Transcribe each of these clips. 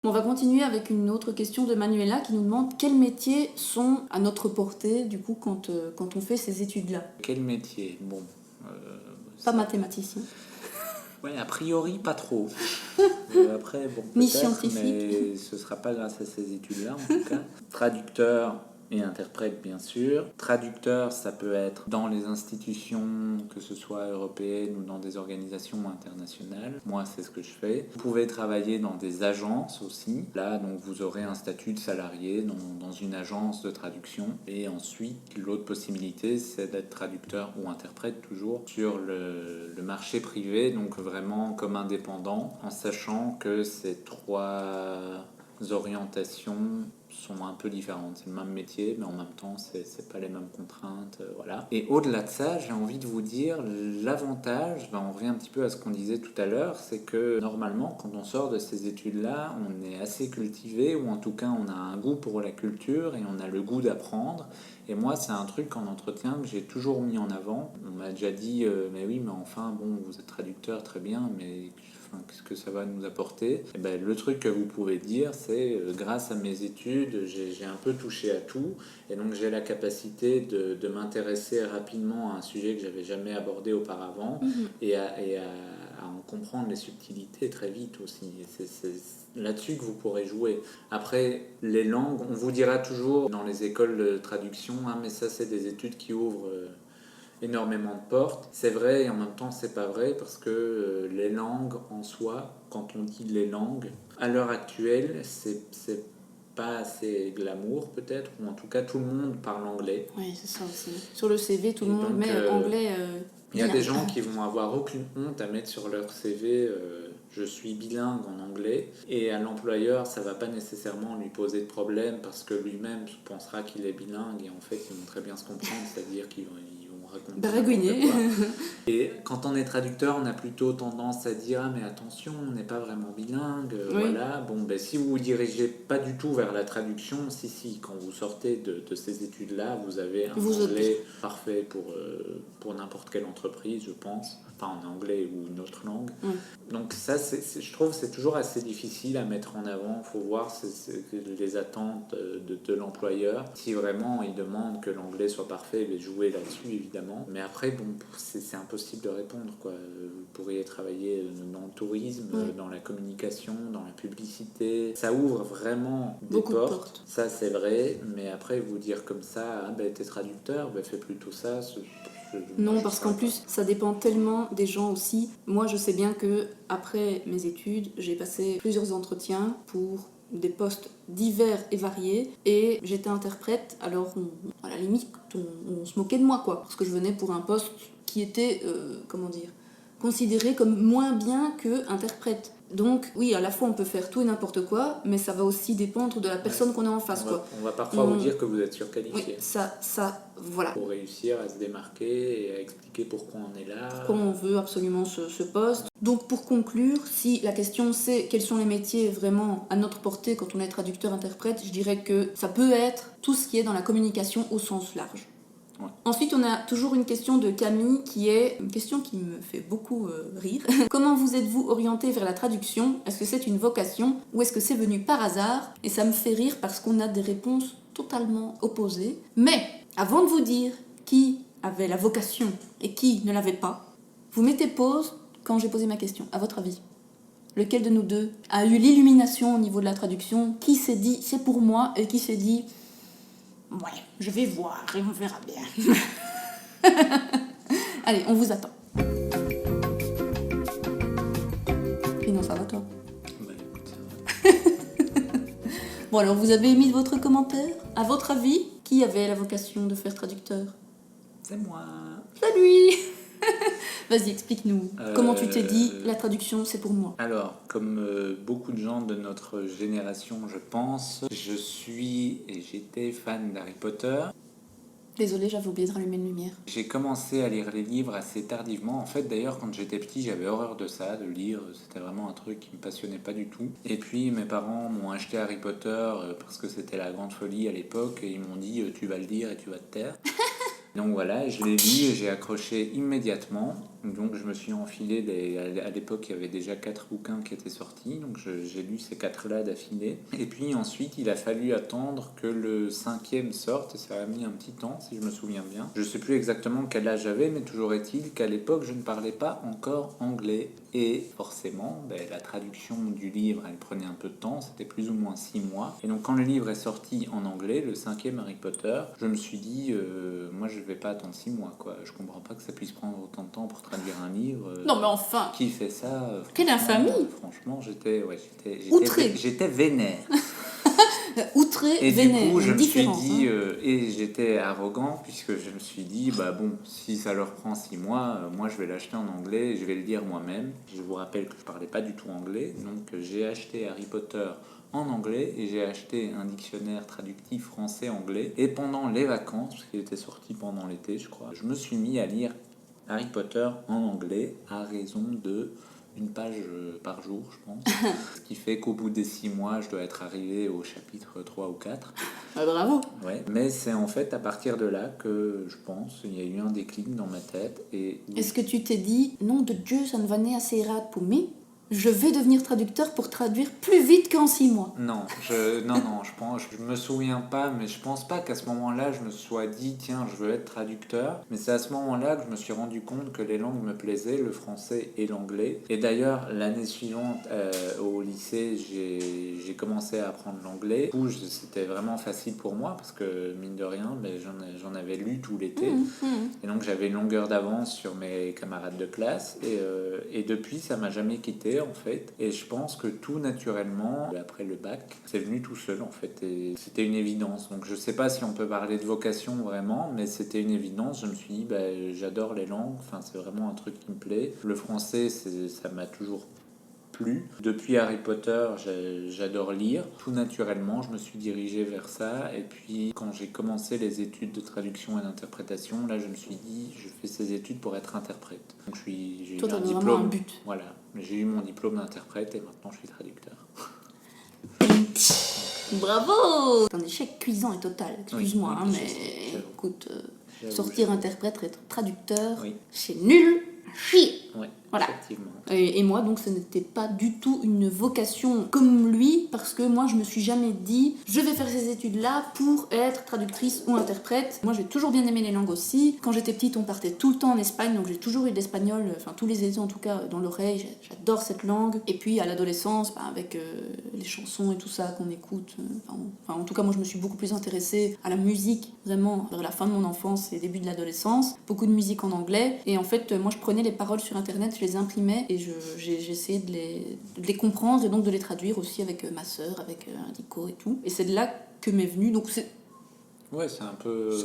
On va continuer avec une autre question de Manuela qui nous demande quels métiers sont à notre portée du coup quand on fait ces études-là. Quel métier? Bon. Pas mathématicien. Ouais, a priori, pas trop. Après, bon, Ni peut-être, scientifique. mais ce sera pas grâce à ces études-là, en tout cas. Traducteur et interprète, bien sûr. Traducteur, ça peut être dans les institutions, que ce soit européennes ou dans des organisations internationales. Moi, c'est ce que je fais. Vous pouvez travailler dans des agences aussi. Là, donc, vous aurez un statut de salarié dans une agence de traduction. Et ensuite, l'autre possibilité, c'est d'être traducteur ou interprète, toujours, sur le marché privé, donc vraiment comme indépendant, en sachant que ces trois orientations sont un peu différentes. C'est le même métier, mais en même temps, c'est pas les mêmes contraintes, voilà. Et au-delà de ça, j'ai envie de vous dire, l'avantage, on revient un petit peu à ce qu'on disait tout à l'heure, c'est que normalement, quand on sort de ces études-là, on est assez cultivé, ou en tout cas, on a un goût pour la culture et on a le goût d'apprendre. Et moi, c'est un truc en entretien que j'ai toujours mis en avant. On m'a déjà dit, mais oui, mais enfin, bon, vous êtes traducteur, très bien, mais qu'est-ce que ça va nous apporter? Et ben, le truc que vous pouvez dire, c'est grâce à mes études, j'ai un peu touché à tout, et donc j'ai la capacité de m'intéresser rapidement à un sujet que j'avais jamais abordé auparavant, et à en comprendre les subtilités très vite aussi. C'est là-dessus que vous pourrez jouer. Après, les langues, on vous dira toujours dans les écoles de traduction, hein, mais ça c'est des études qui ouvrent énormément de portes. C'est vrai et en même temps c'est pas vrai, parce que les langues en soi, quand on dit les langues, à l'heure actuelle, c'est pas assez glamour peut-être, ou en tout cas tout le monde parle anglais. Oui, c'est ça aussi. Sur le CV, tout le Et monde donc, met anglais. il y a bilingue. des gens qui vont avoir aucune honte à mettre sur leur CV je suis bilingue en anglais, et à l'employeur ça va pas nécessairement lui poser de problème parce que lui-même pensera qu'il est bilingue, et en fait ils vont très bien se comprendre, c'est-à-dire qu'ils vont raconter Baragouiner. n'importe quoi. Et quand on est traducteur, on a plutôt tendance à dire ah mais attention, on n'est pas vraiment bilingue, Oui. voilà. Bon, ben si vous vous dirigez pas du tout vers la traduction, si, quand vous sortez de ces études-là, vous avez un anglais parfait pour n'importe quelle entreprise, je pense. Enfin, en anglais ou une autre langue. Oui. Donc ça, je trouve, c'est toujours assez difficile à mettre en avant. Il faut voir les attentes de l'employeur. Si vraiment il demande que l'anglais soit parfait, il va jouer là-dessus, évidemment. Mais après, bon, c'est impossible de répondre, quoi. Vous pourriez travailler dans le tourisme, dans la communication, dans la publicité. Ça ouvre vraiment des portes. Ça, c'est vrai. Mais après, vous dire comme ça, ah, ben, t'es traducteur, ben, fais plutôt ça. Non, parce qu'en plus, ça dépend tellement des gens aussi. Moi, je sais bien que après mes études, j'ai passé plusieurs entretiens pour des postes divers et variés, et j'étais interprète. Alors, à la limite, on se moquait de moi, quoi, parce que je venais pour un poste qui était, considéré comme moins bien que interprète. Donc, oui, à la fois on peut faire tout et n'importe quoi, mais ça va aussi dépendre de la personne qu'on a en face. On va parfois vous dire que vous êtes surqualifié. Oui, ça, voilà. Pour réussir à se démarquer et à expliquer pourquoi on est là. Pourquoi on veut absolument ce poste. Donc, pour conclure, si la question c'est quels sont les métiers vraiment à notre portée quand on est traducteur-interprète, je dirais que ça peut être tout ce qui est dans la communication au sens large. Ouais. Ensuite, on a toujours une question de Camille qui est une question qui me fait beaucoup rire. Comment vous êtes-vous orienté vers la traduction? Est-ce que c'est une vocation ou est-ce que c'est venu par hasard? Et ça me fait rire parce qu'on a des réponses totalement opposées. Mais avant de vous dire qui avait la vocation et qui ne l'avait pas, vous mettez pause quand j'ai posé ma question. À votre avis, lequel de nous deux a eu l'illumination au niveau de la traduction? Qui s'est dit c'est pour moi et qui s'est dit ouais, je vais voir et on verra bien. Allez, on vous attend. Et non, ça va toi? Bah écoute, ça va. Bon, alors vous avez émis votre commentaire. À votre avis, qui avait la vocation de faire traducteur? C'est moi. Salut. Vas-y, explique-nous. Comment tu t'es dit, la traduction, c'est pour moi? Alors, comme beaucoup de gens de notre génération, je pense, je suis et j'étais fan d'Harry Potter. Désolée, j'avais oublié de rallumer une lumière. J'ai commencé à lire les livres assez tardivement. En fait, d'ailleurs, quand j'étais petit, j'avais horreur de ça, de lire. C'était vraiment un truc qui me passionnait pas du tout. Et puis, mes parents m'ont acheté Harry Potter parce que c'était la grande folie à l'époque. Et ils m'ont dit, tu vas le lire et tu vas te taire. Donc voilà, je l'ai lu et j'ai accroché immédiatement. Donc je me suis enfilé, à l'époque il y avait déjà 4 bouquins qui étaient sortis, donc j'ai lu ces 4-là d'affilée. Et puis ensuite il a fallu attendre que le 5e sorte, et ça a mis un petit temps si je me souviens bien. Je sais plus exactement quel âge j'avais, mais toujours est-il qu'à l'époque je ne parlais pas encore anglais. Et forcément, la traduction du livre elle prenait un peu de temps, c'était plus ou moins 6 mois. Et donc quand le livre est sorti en anglais, le 5e Harry Potter, je me suis dit, moi je vais pas attendre 6 mois quoi. Je comprends pas que ça puisse prendre autant de temps pour traduire un livre. Non mais enfin, Qui fait ça quelle infamie! Franchement, j'étais Outré. j'étais vénère. Outré, Et vénère, du coup, je une me suis différence. dit, et j'étais arrogant, puisque je me suis dit, bah bon, si ça leur prend 6 mois, moi je vais l'acheter en anglais et je vais le lire moi-même. Je vous rappelle que je parlais pas du tout anglais, donc j'ai acheté Harry Potter en anglais et j'ai acheté un dictionnaire traductif français-anglais. Et pendant les vacances, parce qu'il était sorti pendant l'été, je crois, je me suis mis à lire Harry Potter en anglais à raison de une page par jour, je pense. Ce qui fait qu'au bout des 6 mois, je dois être arrivé au chapitre 3 ou 4. Ah, bravo! Ouais. Mais c'est en fait à partir de là que je pense il y a eu un déclic dans ma tête. Et Est-ce que tu t'es dit, nom de Dieu, ça ne va pas assez rare pour moi? Je vais devenir traducteur pour traduire plus vite qu'en 6 mois. Non, je me souviens pas, mais je pense pas qu'à ce moment-là, je me sois dit, tiens, je veux être traducteur. Mais c'est à ce moment-là que je me suis rendu compte que les langues me plaisaient, le français et l'anglais. Et d'ailleurs, l'année suivante, au lycée, j'ai commencé à apprendre l'anglais. Du coup, c'était vraiment facile pour moi, parce que, mine de rien, j'en avais lu tout l'été. Et donc, j'avais une longueur d'avance sur mes camarades de classe. Et depuis, ça m'a jamais quitté, en fait. Et je pense que tout naturellement, après le bac, c'est venu tout seul en fait. Et c'était une évidence. Donc je sais pas si on peut parler de vocation vraiment, mais c'était une évidence. Je me suis dit, j'adore les langues. Enfin, c'est vraiment un truc qui me plaît. Le français, ça m'a toujours plu. Depuis Harry Potter, j'adore lire. Tout naturellement, je me suis dirigé vers ça. Et puis, quand j'ai commencé les études de traduction et d'interprétation, là, je me suis dit, je fais ces études pour être interprète. Donc, j'ai eu un diplôme. Un but. Voilà, j'ai eu mon diplôme d'interprète et maintenant, je suis traducteur. Bravo! C'est un échec cuisant et total, excuse-moi, oui, mais j'avoue. écoute, J'avoue, sortir interprète, être traducteur, Oui. c'est nul à chier! Ouais, Voilà. effectivement. Et moi, donc, ce n'était pas du tout une vocation comme lui, parce que moi, je me suis jamais dit, je vais faire ces études-là pour être traductrice ou interprète. Moi, j'ai toujours bien aimé les langues aussi. Quand j'étais petite, on partait tout le temps en Espagne, donc j'ai toujours eu de l'espagnol, enfin tous les étés en tout cas, dans l'oreille. J'adore cette langue. Et puis, à l'adolescence, avec les chansons et tout ça qu'on écoute, en tout cas, moi, je me suis beaucoup plus intéressée à la musique, vraiment, vers la fin de mon enfance et début de l'adolescence. Beaucoup de musique en anglais. Et en fait, moi, je prenais les paroles sur Internet, je les imprimais et j'ai essayé de les comprendre et donc de les traduire aussi avec ma sœur, avec Indico et tout. Et c'est de là que m'est venu. Donc Ouais, c'est un peu...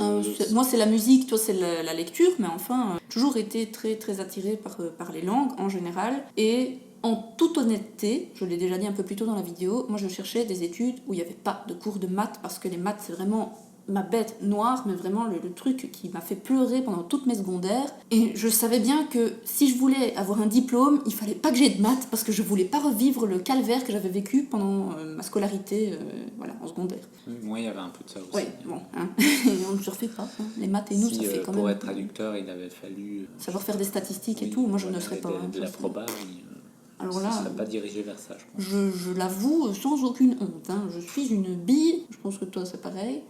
moi, c'est la musique, toi, c'est la lecture, mais enfin, toujours été très, très attirée par les langues en général. Et en toute honnêteté, je l'ai déjà dit un peu plus tôt dans la vidéo, moi, je cherchais des études où il n'y avait pas de cours de maths parce que les maths, c'est vraiment ma bête noire, mais vraiment le truc qui m'a fait pleurer pendant toutes mes secondaires. Et je savais bien que si je voulais avoir un diplôme, il fallait pas que j'aie de maths parce que je voulais pas revivre le calvaire que j'avais vécu pendant ma scolarité en secondaire. Moi, il y avait un peu de ça aussi. Ouais, bon, hein. On ne se refait pas. Hein. Les maths et nous, ça fait quand même... Pour être traducteur, il avait fallu... savoir faire des statistiques et tout, moi je ne serais pas. De la proba, alors là, là, ne serait pas dirigé vers ça, je pense. Je l'avoue sans aucune honte. Hein. Je suis une bille, je pense que toi c'est pareil,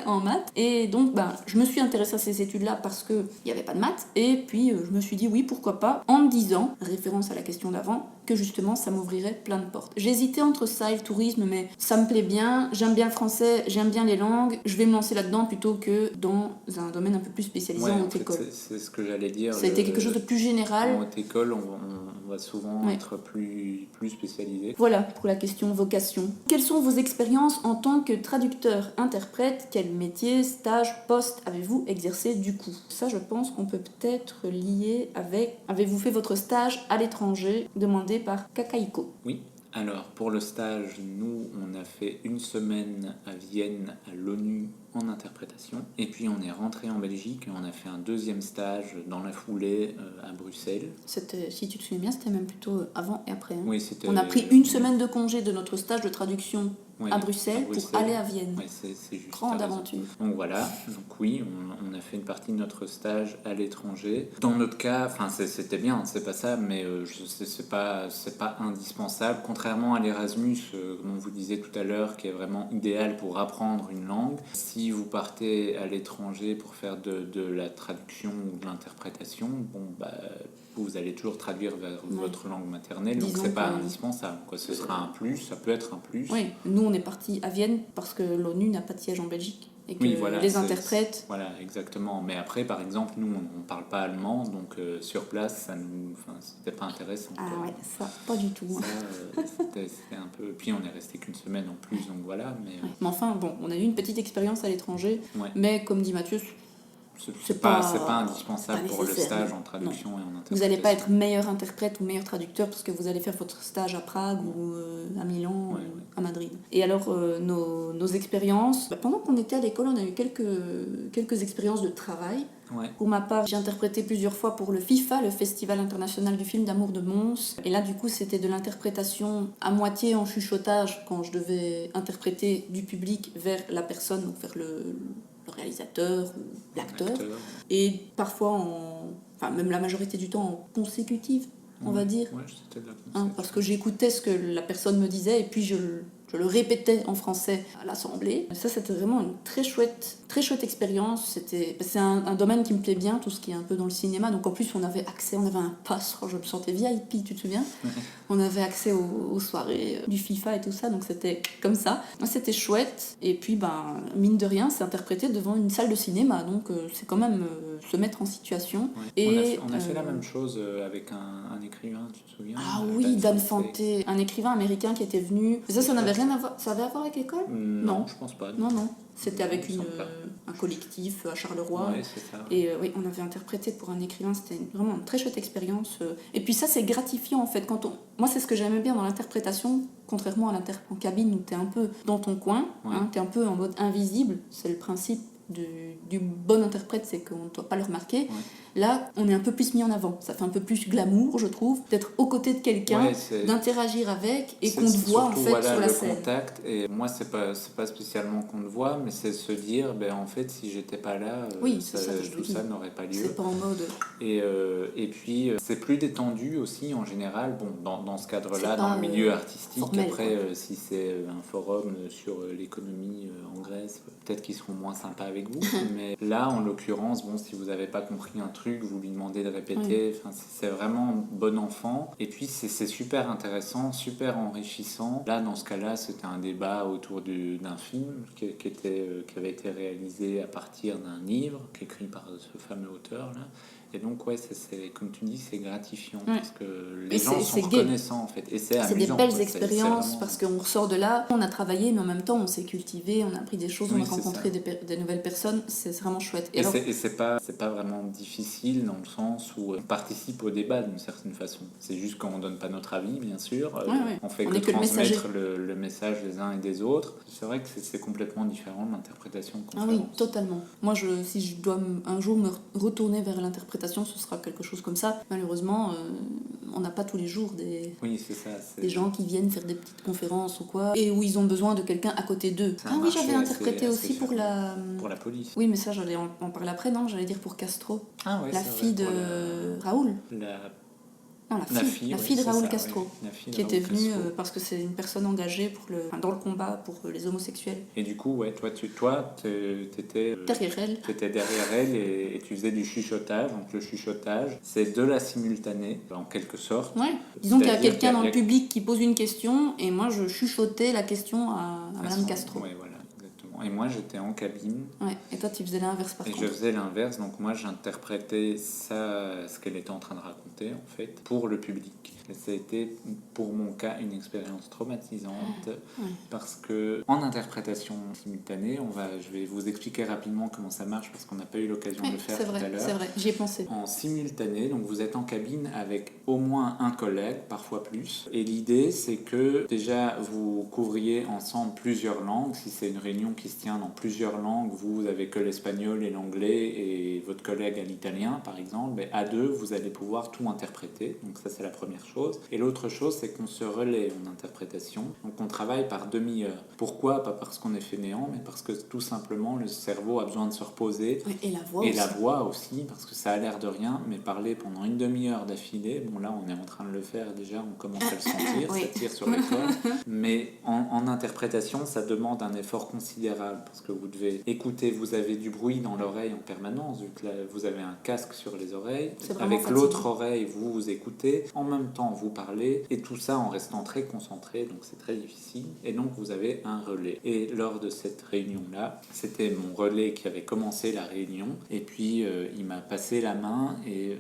en maths. Et donc, je me suis intéressée à ces études-là parce qu'il n'y avait pas de maths. Et puis, je me suis dit oui, pourquoi pas, en me disant, référence à la question d'avant, que justement ça m'ouvrirait plein de portes. J'hésitais entre ça et le tourisme, mais ça me plaît bien, j'aime bien le français, j'aime bien les langues. Je vais me lancer là-dedans plutôt que dans un domaine un peu plus spécialisé en haute école. C'est ce que j'allais dire. Ça a été quelque chose de plus général. En haute école, on va souvent être plus spécialisé. Voilà pour la question vocation. Quelles sont vos expériences en tant que traducteur-interprète? Quel métier, stage, poste avez-vous exercé du coup? Ça, je pense qu'on peut peut-être lier avec... Avez-vous fait votre stage à l'étranger demandé par Kakaiko? Oui. Alors, pour le stage, nous, on a fait une semaine à Vienne, à l'ONU, en interprétation. Et puis, on est rentré en Belgique et on a fait un deuxième stage dans la foulée à Bruxelles. Si tu te souviens bien, c'était même plutôt avant et après. Hein. Oui, c'était... On a pris une semaine de congé de notre stage de traduction à Bruxelles pour aller à Vienne. Ouais, c'est juste. Grande aventure. Donc voilà, donc oui, on a fait une partie de notre stage à l'étranger. Dans notre cas, enfin c'était bien, c'est pas ça, mais c'est pas indispensable. Contrairement à l'Erasmus, comme on vous disait tout à l'heure, qui est vraiment idéal pour apprendre une langue. Si vous partez à l'étranger pour faire de la traduction ou de l'interprétation, vous allez toujours traduire vers votre langue maternelle, donc c'est pas indispensable. Ce sera un plus, ça peut être un plus. Oui, nous on est partis à Vienne parce que l'ONU n'a pas de siège en Belgique. Et que les interprètes... Voilà, exactement. Mais après, par exemple, nous, on ne parle pas allemand, donc sur place, c'était pas intéressant. Ah ouais, ça, pas du tout. C'était un peu... Puis on est resté qu'une semaine en plus, donc voilà. Mais enfin, bon, on a eu une petite expérience à l'étranger, mais comme dit Mathieu... C'est pas indispensable pour le stage en traduction et en interprétation. Vous n'allez pas être meilleur interprète ou meilleur traducteur parce que vous allez faire votre stage à Prague ou à Milan ou à Madrid. Et alors, nos expériences... pendant qu'on était à l'école, on a eu quelques expériences de travail. Ouais. Pour ma part, j'ai interprété plusieurs fois pour le FIFA, le Festival international du film d'amour de Mons. Et là, du coup, c'était de l'interprétation à moitié en chuchotage quand je devais interpréter du public vers la personne, donc vers le réalisateur ou l'acteur. Et parfois, même la majorité du temps, en consécutive, on va dire. Ouais, c'était de la consécutive. Parce que j'écoutais ce que la personne me disait et puis je le répétais en français à l'assemblée. Ça, c'était vraiment une très chouette expérience. C'est un domaine qui me plaît bien, tout ce qui est un peu dans le cinéma. Donc en plus, on avait un pass. Je me sentais VIP, tu te souviens? On avait accès aux soirées du FIFA et tout ça, donc c'était comme ça. C'était chouette. Et puis, mine de rien, c'est interprété devant une salle de cinéma. Donc c'est quand même se mettre en situation. Ouais. Et, on a fait la même chose avec un écrivain, tu te souviens? Ah oui, Dan Fante, un écrivain américain qui était venu. Ça n'avait rien à voir. Ça avait à voir avec l'école? Non, je pense pas. Non. C'était avec un collectif à Charleroi. Ouais, c'est ça. Et on avait interprété pour un écrivain. C'était vraiment une très chouette expérience. Et puis ça, c'est gratifiant en fait. Moi, c'est ce que j'aimais bien dans l'interprétation, contrairement à en cabine où tu es un peu dans ton coin, tu es un peu en mode invisible. C'est le principe du bon interprète, c'est qu'on ne doit pas le remarquer. Là, on est un peu plus mis en avant. Ça fait un peu plus glamour, je trouve, d'être aux côtés de quelqu'un, d'interagir avec et qu'on te voit en fait sur la scène. Le contact. Et moi, c'est pas spécialement qu'on te voit, mais c'est se dire, en fait, si j'étais pas là, ça n'aurait pas lieu. C'est pas en mode. Et puis, c'est plus détendu aussi en général. Dans ce cadre-là, dans le milieu artistique. Formel, après, si c'est un forum sur l'économie en Grèce, peut-être qu'ils seront moins sympas avec vous. Mais là, en l'occurrence, si vous n'avez pas compris un truc, vous lui demandez de répéter. C'est vraiment bon enfant. Et puis, c'est super intéressant, super enrichissant. Là, dans ce cas-là, c'était un débat autour d'un film qui avait été réalisé à partir d'un livre écrit par ce fameux auteur-là. Et donc, comme tu dis, c'est gratifiant parce que les gens sont reconnaissants en fait. Et c'est amusant. C'est des belles expériences parce qu'on ressort de là, on a travaillé, mais en même temps, on s'est cultivé, on a appris des choses, on a rencontré des nouvelles personnes. C'est vraiment chouette. Et c'est pas vraiment difficile dans le sens où on participe au débat d'une certaine façon. C'est juste qu'on donne pas notre avis, bien sûr. On fait que transmettre le message des uns et des autres. C'est vrai que c'est complètement différent de l'interprétation de conférence. Ah oui, totalement. Moi, si je dois un jour me retourner vers l'interprétation, ce sera quelque chose comme ça. Malheureusement, on n'a pas tous les jours des gens qui viennent faire des petites conférences ou quoi, et où ils ont besoin de quelqu'un à côté d'eux. J'avais interprété aussi pour la police. Oui, mais ça, j'allais en parler après, non? J'allais dire pour Castro. La fille de Raoul. La fille de Raoul Castro, qui était venue parce que c'est une personne engagée dans le combat pour les homosexuels. Et du coup, toi, t'étais derrière elle. T'étais derrière elle et tu faisais du chuchotage. Donc le chuchotage, c'est de la simultanée, en quelque sorte. Ouais. Disons qu'il y a quelqu'un dans le public qui pose une question et moi je chuchotais la question à Madame Castro. Ouais, voilà. Et moi, j'étais en cabine. Ouais. Et toi, tu faisais l'inverse par contre. Et je faisais l'inverse. Donc moi, j'interprétais ce qu'elle était en train de raconter, en fait, pour le public. Et ça a été, pour mon cas, une expérience traumatisante. Parce que, en interprétation simultanée, je vais vous expliquer rapidement comment ça marche, parce qu'on n'a pas eu l'occasion de le faire tout à l'heure. C'est vrai, j'y ai pensé. En simultané, donc vous êtes en cabine avec au moins un collègue, parfois plus. Et l'idée, c'est que déjà, vous couvriez ensemble plusieurs langues, si c'est une réunion qui se tient dans plusieurs langues, vous avez que l'espagnol et l'anglais et votre collègue a l'italien par exemple, mais à deux vous allez pouvoir tout interpréter, donc ça c'est la première chose. Et l'autre chose c'est qu'on se relaie en interprétation, donc on travaille par demi-heure. Pourquoi ? Pas parce qu'on est fainéant, mais parce que tout simplement le cerveau a besoin de se reposer. Oui, et la voix et aussi. la voix aussi, parce que ça a l'air de rien, mais parler pendant une demi-heure d'affilée, bon là on est en train de le faire déjà, on commence à le sentir, Oui. ça tire sur l'école, mais en interprétation ça demande un effort considérable, parce que vous devez écouter, vous avez du bruit dans l'oreille en permanence, vu que là, vous avez un casque sur les oreilles, avec fatigant. l'autre oreille vous écoutez, en même temps vous parlez, et tout ça en restant très concentré, donc c'est très difficile, et donc vous avez un relais. Et lors de cette réunion-là, c'était mon relais qui avait commencé la réunion, et puis il m'a passé la main, et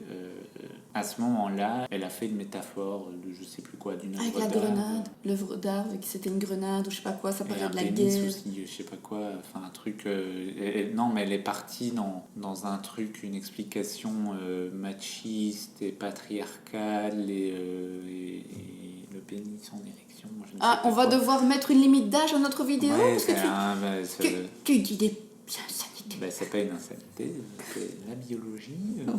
à ce moment-là, elle a fait une métaphore de je sais plus quoi, d'une œuvre Avec la d'art. grenade, l'œuvre d'art, que c'était une grenade ou je sais pas quoi, ça Et parlait un de la pénis guerre. aussi, je sais pas quoi, enfin un truc... non, mais elle est partie dans un truc, une explication machiste et patriarcale et le pénis en érection. Je ne sais pas On va quoi. devoir mettre une limite d'âge à notre vidéo Ouais, parce que quelle idée bien sadique. c'est pas une insanité, c'est la biologie. Oh,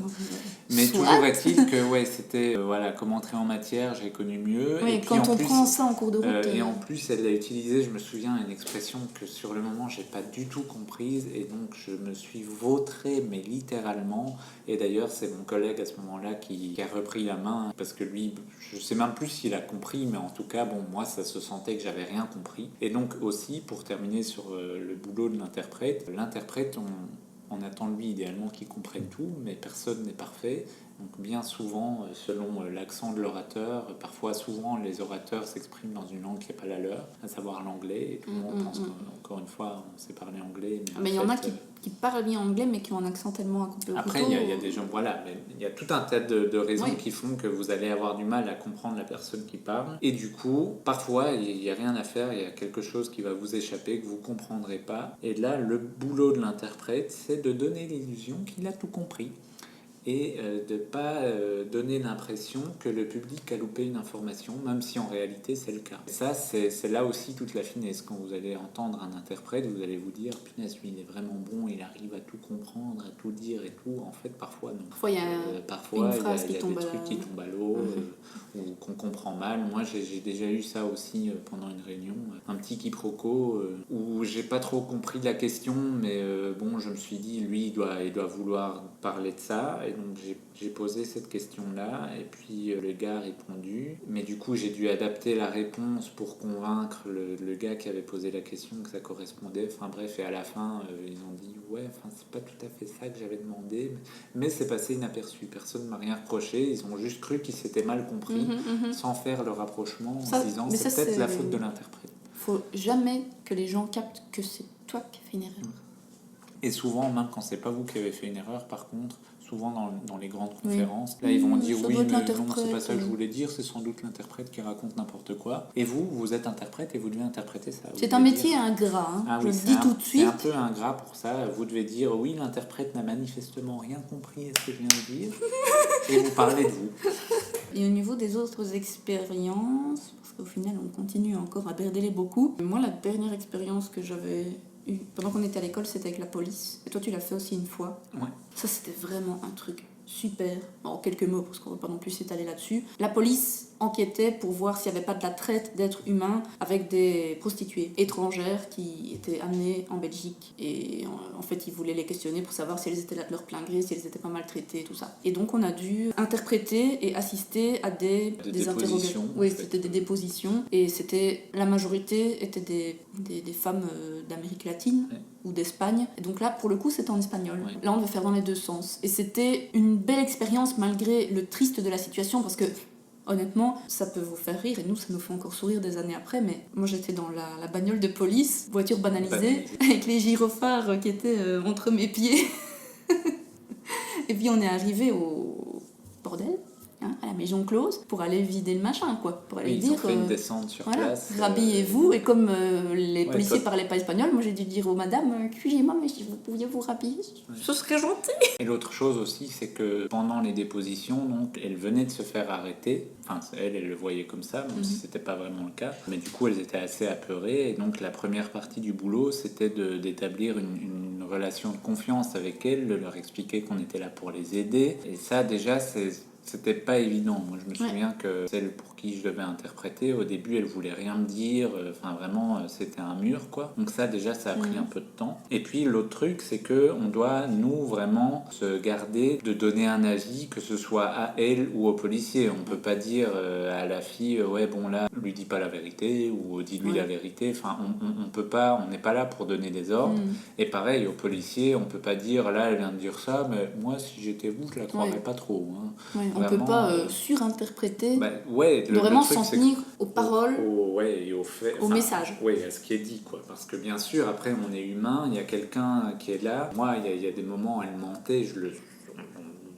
Mais soit. toujours est-il que ouais, c'était comme entrer en matière, j'ai connu mieux. Oui, Et puis, quand en on plus, prend ça en cours de route. et en plus, elle a utilisé, je me souviens, une expression que sur le moment, j'ai pas du tout comprise. Et donc, je me suis vautré, mais littéralement. Et d'ailleurs, c'est mon collègue à ce moment-là qui a repris la main. Parce que lui, je sais même plus s'il a compris. Mais en tout cas, bon, moi, ça se sentait que j'avais rien compris. Et donc aussi, pour terminer sur le boulot de l'interprète, on attend de lui idéalement qu'il comprenne tout, mais personne n'est parfait. Donc bien souvent, selon l'accent de l'orateur, parfois souvent les orateurs s'expriment dans une langue qui n'est pas la leur, à savoir l'anglais. Et tout le monde pense qu'encore une fois, on sait parler anglais. Mais il y en a qui parlent bien anglais, mais qui ont un accent tellement à couper au Après, couteau. il y a des gens, voilà, mais il y a tout un tas de raisons Oui. qui font que vous allez avoir du mal à comprendre la personne qui parle. Et du coup, parfois, il n'y a rien à faire, il y a quelque chose qui va vous échapper, que vous ne comprendrez pas. Et là, le boulot de l'interprète, c'est de donner l'illusion qu'il a tout compris. Et de ne pas donner l'impression que le public a loupé une information, même si en réalité c'est le cas. Et ça, c'est là aussi toute la finesse. Quand vous allez entendre un interprète, vous allez vous dire « Punaise, lui, il est vraiment bon, il arrive à tout comprendre, à tout dire et tout. » En fait, parfois, non. Parfois, il y a parfois, une phrase il y a qui tombe des trucs qui tombent à l'eau ou qu'on comprend mal. Moi, j'ai déjà eu ça aussi pendant une réunion. Un petit quiproquo où j'ai pas trop compris la question, mais bon, je me suis dit, lui, il doit vouloir parler de ça. Et donc j'ai posé cette question-là et puis le gars a répondu. Mais du coup, j'ai dû adapter la réponse pour convaincre le gars qui avait posé la question que ça correspondait. Enfin bref, et à la fin, ils ont dit « Ouais, enfin, c'est pas tout à fait ça que j'avais demandé. » Mais c'est passé inaperçu. Personne ne m'a rien reproché. Ils ont juste cru qu'ils s'étaient mal compris sans faire le rapprochement en se disant « C'est peut-être la faute de l'interprète. » Faut jamais que les gens captent que c'est toi qui as fait une erreur. Et souvent, même quand c'est pas vous qui avez fait une erreur, par contre, souvent dans les grandes conférences, là ils vont dire oui, mais non, c'est pas ça que je voulais dire, c'est sans doute l'interprète qui raconte n'importe quoi. Et vous êtes interprète et vous devez interpréter ça. C'est un métier ingrat, hein. Je le dis tout de suite. C'est un peu ingrat pour ça. Vous devez dire oui, l'interprète n'a manifestement rien compris à ce que je viens de dire, et vous parlez de vous. Et au niveau des autres expériences, parce qu'au final on continue encore à berdeler beaucoup. Moi, la dernière expérience que j'avais pendant qu'on était à l'école, c'était avec la police. Et toi, tu l'as fait aussi une fois. Ouais. Ça, c'était vraiment un truc super. En quelques mots, parce qu'on ne va pas non plus s'étaler là-dessus. La police enquêtait pour voir s'il n'y avait pas de la traite d'êtres humains avec des prostituées étrangères qui étaient amenées en Belgique. Et en fait, ils voulaient les questionner pour savoir si elles étaient là de leur plein gré, si elles étaient pas maltraitées, tout ça. Et donc, on a dû interpréter et assister à des interrogations. Oui, c'était des dépositions. Et la majorité étaient des femmes d'Amérique latine. Ouais. Ou d'Espagne. Et donc là, pour le coup, c'était en espagnol. Ouais. Là, on devait faire dans les deux sens. Et c'était une belle expérience malgré le triste de la situation, parce que honnêtement, ça peut vous faire rire, et nous, ça nous fait encore sourire des années après, mais moi, j'étais dans la bagnole de police, voiture banalisée, avec les gyrophares qui étaient entre mes pieds. Et puis, on est arrivé au bordel, à la la maison close pour aller vider le machin, quoi. Pour aller Oui, ils dire... ont fait une descente sur place. Rhabillez-vous. Et comme les policiers toi- parlaient pas espagnol, moi j'ai dû dire aux madame, excusez-moi, mais si vous pouviez vous rhabiller, ce serait gentil. Et l'autre chose aussi, c'est que pendant les dépositions, donc, elles venaient de se faire arrêter. Enfin, elles le voyaient comme ça, même si c'était pas vraiment le cas. Mais du coup, elles étaient assez apeurées. Et donc, la première partie du boulot, c'était d'établir une relation de confiance avec elles, de leur expliquer qu'on était là pour les aider. Et ça, déjà, c'était pas évident. Moi, je me souviens que celle pour qui je devais interpréter, au début, elle voulait rien me dire. Enfin, vraiment, c'était un mur, quoi. Donc ça, déjà, ça a pris un peu de temps. Et puis, l'autre truc, c'est que on doit, nous, vraiment se garder de donner un avis, que ce soit à elle ou au policier. On peut pas dire à la fille, ouais, bon, là, lui dis pas la vérité, ou dis-lui la vérité. Enfin, on peut pas, on n'est pas là pour donner des ordres. Et pareil, au policier, on peut pas dire, là, elle vient de dire ça, mais moi, si j'étais vous, je la croirais pas trop. Hein. On ne peut pas surinterpréter, de vraiment s'en tenir aux paroles, et faits, au message. Oui, à ce qui est dit, quoi. Parce que bien sûr, après, on est humain, il y a quelqu'un qui est là. Moi, il y a des moments, elle mentait,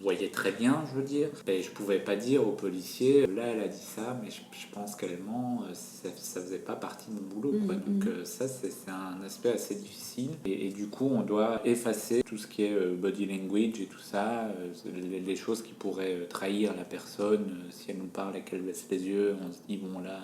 on voyait très bien, je veux dire. Et je pouvais pas dire au policier, là, elle a dit ça, mais je pense qu'elle ment, ça faisait pas partie de mon boulot, quoi. Donc ça, c'est un aspect assez difficile. Et du coup, on doit effacer tout ce qui est body language et tout ça, les choses qui pourraient trahir la personne. Si elle nous parle et qu'elle baisse les yeux, on se dit, bon, là,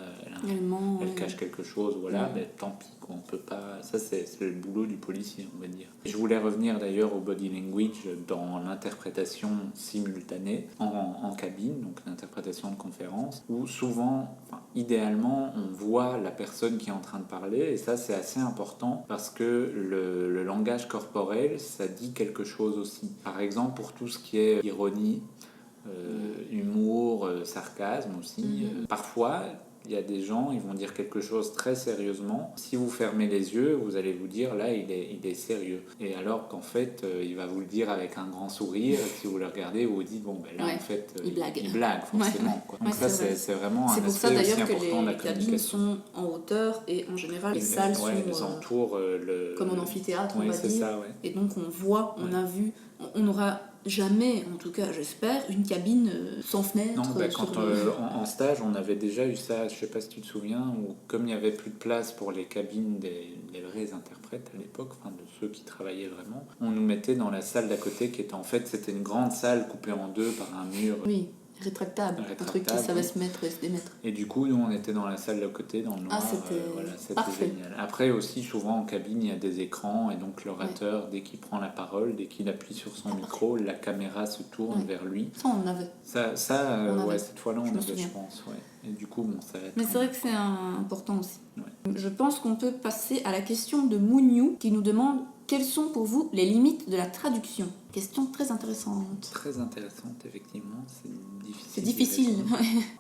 elle cache quelque chose, voilà, ben, tant pis, quoi. On peut pas... Ça, c'est le boulot du policier, on va dire. Je voulais revenir d'ailleurs au body language dans l'interprétation simultanée en cabine, donc l'interprétation de conférence, où souvent, idéalement, on voit la personne qui est en train de parler, et ça, c'est assez important parce que le langage corporel, ça dit quelque chose aussi. Par exemple, pour tout ce qui est ironie, humour, sarcasme aussi, parfois... Il y a des gens, ils vont dire quelque chose très sérieusement. Si vous fermez les yeux, vous allez vous dire, là, il est sérieux. Et alors qu'en fait, il va vous le dire avec un grand sourire. Et si vous le regardez, vous vous dites, bon, ben là, en fait, il blague forcément. Quoi. Donc ça, c'est vraiment un aspect aussi important de la communication. C'est pour ça, d'ailleurs, que les cabines sont en hauteur et en général, les salles sont... Elles entourent comme en amphithéâtre, on va dire. Ça, Et donc, on voit, on a vu, on aura... jamais, en tout cas j'espère, une cabine sans fenêtre. Non, quand en stage, on avait déjà eu ça, je sais pas si tu te souviens, où comme il n'y avait plus de place pour les cabines des vrais interprètes à l'époque, enfin de ceux qui travaillaient vraiment, on nous mettait dans la salle d'à côté qui était en fait, c'était une grande salle coupée en deux par un mur. Oui. Rétractable, un truc qui savait se mettre et se démettre. Et du coup, nous, on était dans la salle d'à côté, dans le noir. C'était génial. Après aussi, souvent en cabine, il y a des écrans, et donc l'orateur, dès qu'il prend la parole, dès qu'il appuie sur son micro, la caméra se tourne vers lui. Ça, on avait. Cette fois-là, on avait, je pense. Ouais. Et du coup, bon, ça va être... Mais c'est vrai que c'est important aussi. Ouais. Je pense qu'on peut passer à la question de Mouniou, qui nous demande: quelles sont pour vous les limites de la traduction? Question très intéressante. Très intéressante, effectivement. C'est difficile.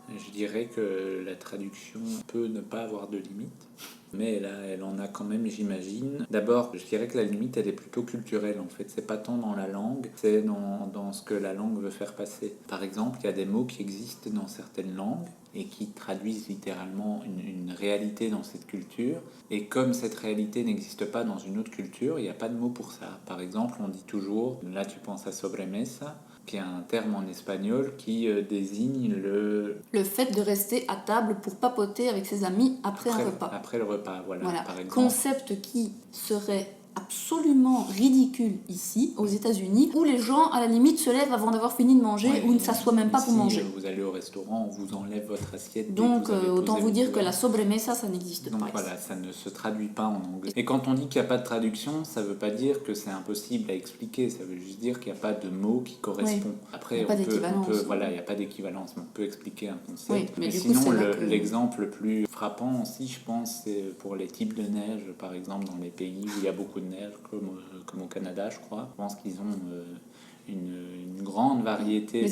Je dirais que la traduction peut ne pas avoir de limite. Mais là, elle en a quand même, j'imagine. D'abord, je dirais que la limite, elle est plutôt culturelle, en fait. C'est pas tant dans la langue, c'est dans ce que la langue veut faire passer. Par exemple, il y a des mots qui existent dans certaines langues et qui traduisent littéralement une réalité dans cette culture. Et comme cette réalité n'existe pas dans une autre culture, il n'y a pas de mot pour ça. Par exemple, on dit toujours, là tu penses à sobremesa, qui est un terme en espagnol qui désigne le fait de rester à table pour papoter avec ses amis après un repas. Après le repas, voilà. Par exemple. Concept qui serait absolument ridicule ici, aux États-Unis, où les gens, à la limite, se lèvent avant d'avoir fini de manger ou ne s'assoient même pas pour manger. Vous allez au restaurant, on vous enlève votre assiette. Donc, autant vous dire que la sobremesa, ça n'existe pas. Donc voilà, ça ne se traduit pas en anglais. Et quand on dit qu'il n'y a pas de traduction, ça ne veut pas dire que c'est impossible à expliquer, ça veut juste dire qu'il n'y a pas de mot qui correspond. Après, il n'y a pas d'équivalence, mais on peut expliquer un concept. Mais sinon, l'exemple le plus frappant aussi, je pense, c'est pour les types de neige, par exemple, dans les pays où il y a beaucoup de neige, comme au Canada, je crois. Je pense qu'ils ont une grande variété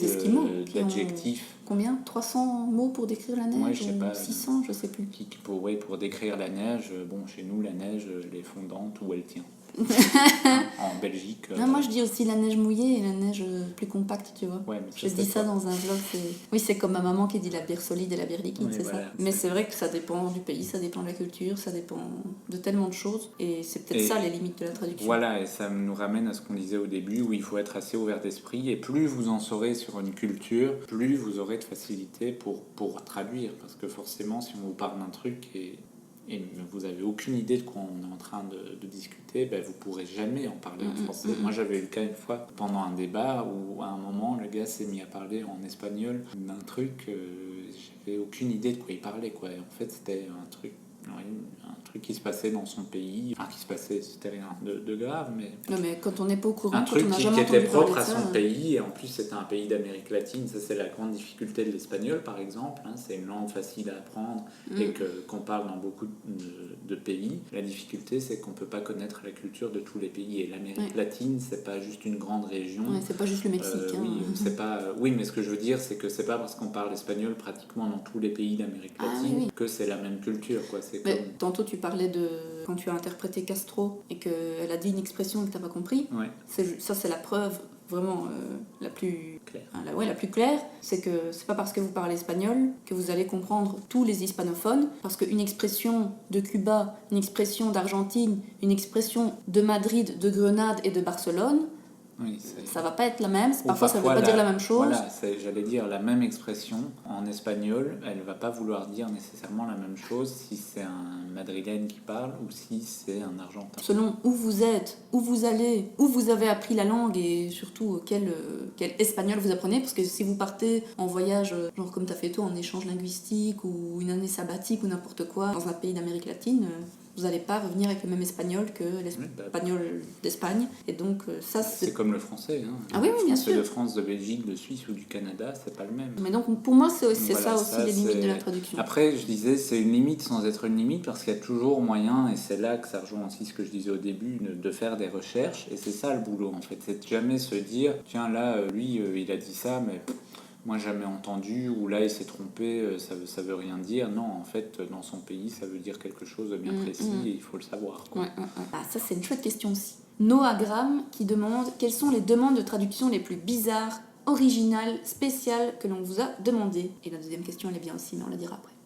d'adjectifs. Combien? 300 mots pour décrire la neige? Je sais pas. 600, je sais plus. Pour décrire la neige, bon, chez nous, la neige, elle est fondante ou elle tient. En Belgique. Non, moi je dis aussi la neige mouillée et la neige plus compacte, tu vois. Ouais, mais Je dis ça dans un vlog. Oui, c'est comme ma maman qui dit la bière solide et la bière liquide, Oui, c'est voilà, ça. Mais c'est vrai que ça dépend du pays, ça dépend de la culture, ça dépend de tellement de choses. Et c'est peut-être ça les limites de la traduction. Voilà, et ça nous ramène à ce qu'on disait au début, où il faut être assez ouvert d'esprit. Et plus vous en saurez sur une culture, plus vous aurez de facilité pour traduire. Parce que forcément, si on vous parle d'un truc et vous n'avez aucune idée de quoi on est en train de discuter, ben vous ne pourrez jamais en parler en français. Moi, j'avais eu le cas une fois pendant un débat où à un moment, le gars s'est mis à parler en espagnol d'un truc, j'avais aucune idée de quoi il parlait, quoi. Et en fait, c'était un truc qui se passait dans son pays, enfin qui se passait, c'était rien de grave, mais... Non, mais quand on n'est pas au courant, un quand truc on n'a qui jamais était entendu propre parler à de ça, son pays, et en plus c'était un pays d'Amérique latine, ça c'est la grande difficulté de l'espagnol par exemple, hein, c'est une langue facile à apprendre et qu'on parle dans beaucoup de pays. La difficulté c'est qu'on peut pas connaître la culture de tous les pays, et l'Amérique latine c'est pas juste une grande région. Ouais, c'est pas juste le Mexique. Oui, c'est pas, oui, mais ce que je veux dire c'est que c'est pas parce qu'on parle espagnol pratiquement dans tous les pays d'Amérique latine que c'est la même culture, quoi. C'est mais comme... tantôt tu parlais de quand tu as interprété Castro et qu'elle a dit une expression que tu n'as pas compris. Ouais. Ça c'est la preuve vraiment la plus claire. La plus claire, c'est que c'est pas parce que vous parlez espagnol que vous allez comprendre tous les hispanophones, parce qu'une expression de Cuba, une expression d'Argentine, une expression de Madrid, de Grenade et de Barcelone, oui, ça va pas être la même, ou parfois ça veut pas dire la même chose. Voilà, j'allais dire la même expression en espagnol, elle va pas vouloir dire nécessairement la même chose si c'est un madrilène qui parle ou si c'est un argentin. Selon où vous êtes, où vous allez, où vous avez appris la langue et surtout quel espagnol vous apprenez, parce que si vous partez en voyage, genre comme tu as fait toi, en échange linguistique ou une année sabbatique ou n'importe quoi, dans un pays d'Amérique latine, vous n'allez pas revenir avec le même espagnol que l'espagnol d'Espagne. Et donc ça c'est comme le français. Hein. Ah oui, bien sûr. De France, de Belgique, de Suisse ou du Canada, c'est pas le même. Mais donc pour moi, c'est voilà, ça aussi les limites de la traduction. Après, je disais, c'est une limite sans être une limite, parce qu'il y a toujours moyen, et c'est là que ça rejoint aussi ce que je disais au début, de faire des recherches. Et c'est ça le boulot, en fait. C'est de jamais se dire, tiens, là, lui, il a dit ça, mais... moi jamais entendu, ou là il s'est trompé, ça veut rien dire. Non, en fait, dans son pays, ça veut dire quelque chose de bien précis et il faut le savoir. Quoi. Ouais. Ah, ça, c'est une chouette question aussi. Noagram qui demande quelles sont les demandes de traduction les plus bizarres, originales, spéciales que l'on vous a demandées. Et la deuxième question, elle est bien aussi, mais on la dira après.